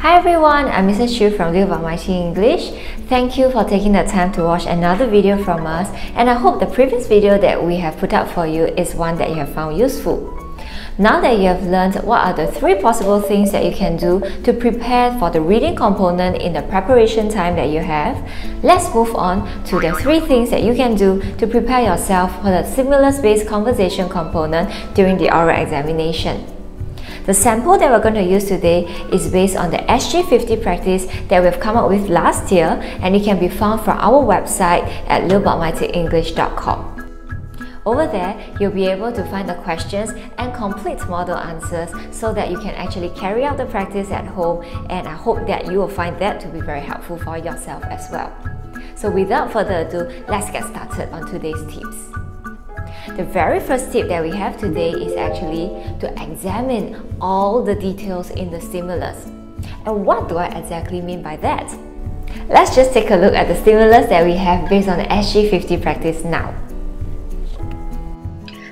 Hi everyone, I'm Mrs. Chu from Live About My English. Thank you for taking the time to watch another video from us, and I hope the previous video that we have put up for you is one that you have found useful. Now that you have learned what are the 3 possible things that you can do to prepare for the reading component in the preparation time that you have, let's move on to the 3 things that you can do to prepare yourself for the stimulus-based conversation component during the oral examination. The sample that we're going to use today is based on the SG50 practice that we've come up with last year, and it can be found from our website at liveaboutmyenglish.com. Over there, you'll be able to find the questions and complete model answers so that you can actually carry out the practice at home, and I hope that you will find that to be very helpful for yourself as well. So without further ado, let's get started on today's tips. The very first tip that we have today is actually to examine all the details in the stimulus. And what do I exactly mean by that? Let's just take a look at the stimulus that we have based on the SG50 practice now.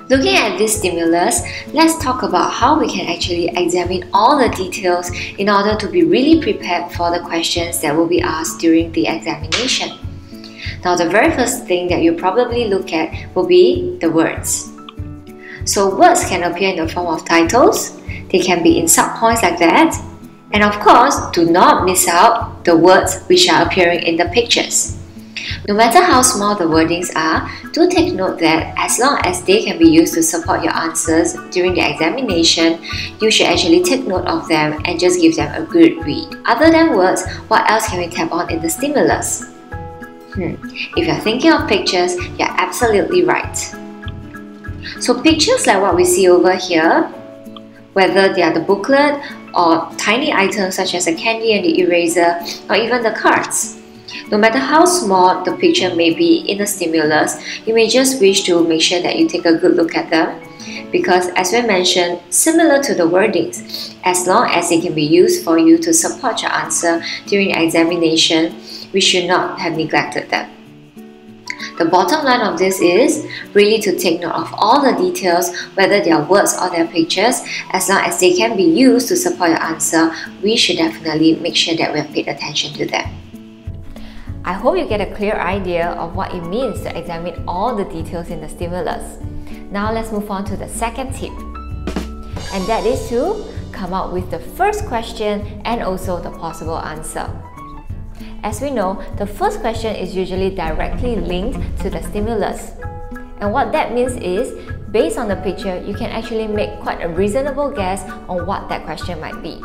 Looking at this stimulus, let's talk about how we can actually examine all the details in order to be really prepared for the questions that will be asked during the examination. Now, the very first thing that you probably look at will be the words. So words can appear in the form of titles, they can be in subpoints like that, and of course, do not miss out the words which are appearing in the pictures. No matter how small the wordings are, do take note that as long as they can be used to support your answers during the examination, you should actually take note of them and just give them a good read. Other than words, what else can we tap on in the stimulus? If you're thinking of pictures, you're absolutely right. So pictures like what we see over here, whether they are the booklet or tiny items such as the candy and the eraser, or even the cards. No matter how small the picture may be in the stimulus, you may just wish to make sure that you take a good look at them, because as we mentioned, similar to the wordings, as long as they can be used for you to support your answer during the examination, we should not have neglected them. The bottom line of this is really to take note of all the details, whether they are words or they are pictures. As long as they can be used to support your answer, we should definitely make sure that we have paid attention to them. I hope you get a clear idea of what it means to examine all the details in the stimulus. Now let's move on to the second tip, and that is to come up with the first question and also the possible answer. As we know, the first question is usually directly linked to the stimulus. And what that means is, based on the picture, you can actually make quite a reasonable guess on what that question might be.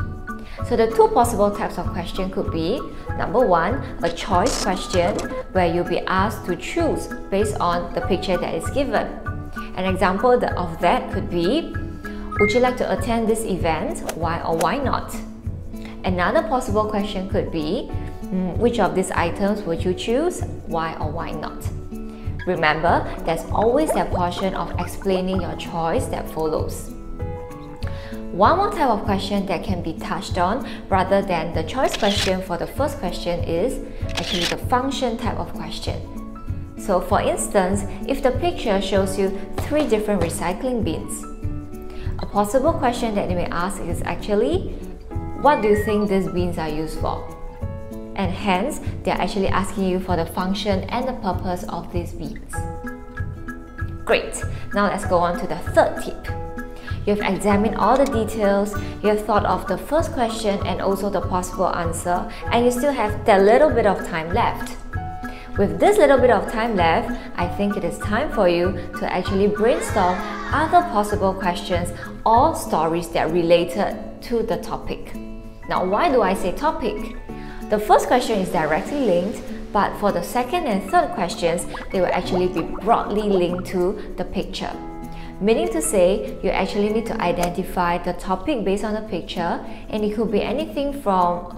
So the 2 possible types of question could be, number 1, a choice question where you'll be asked to choose based on the picture that is given. An example of that could be, would you like to attend this event? Why or why not? Another possible question could be, which of these items would you choose? Why or why not? Remember, there's always that portion of explaining your choice that follows. One more type of question that can be touched on rather than the choice question for the first question is actually the function type of question. So for instance, if the picture shows you 3 different recycling bins, a possible question that they may ask is actually, what do you think these bins are used for? And hence, they're actually asking you for the function and the purpose of these bins. Great! Now let's go on to the third tip. You've examined all the details, you have thought of the first question and also the possible answer, and you still have that little bit of time left. With this little bit of time left, I think it is time for you to actually brainstorm other possible questions or stories that are related to the topic. Now, why do I say topic? The first question is directly linked, but for the second and third questions, they will actually be broadly linked to the picture. Meaning to say, you actually need to identify the topic based on the picture, and it could be anything from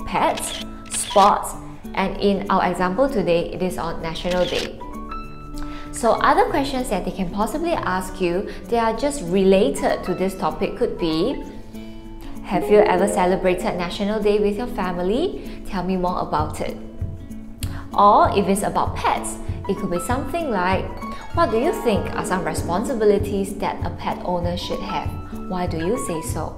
pets, sports, and in our example today, it is on National Day. So other questions that they can possibly ask you, they are just related to this topic could be, have you ever celebrated National Day with your family? Tell me more about it. Or if it's about pets, it could be something like, What do you think are some responsibilities that a pet owner should have? Why do you say so?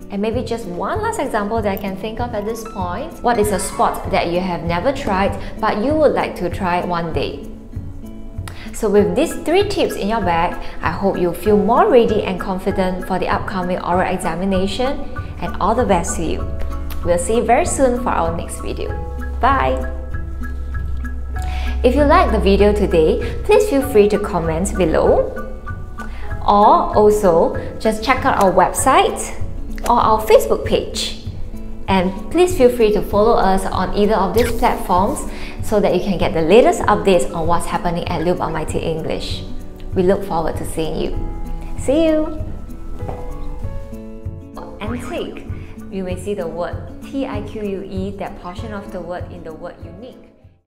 And maybe just one last example that I can think of at this point. What is a sport that you have never tried but you would like to try one day? So with these 3 tips in your bag, I hope you feel more ready and confident for the upcoming oral examination, and all the best to you. We'll see you very soon for our next video. Bye! If you liked the video today, please feel free to comment below. Or also, just check out our website or our Facebook page. And please feel free to follow us on either of these platforms so that you can get the latest updates on what's happening at Loop Almighty English. We look forward to seeing you. See you! Antique. You may see the word TIQUE, that portion of the word in the word unique.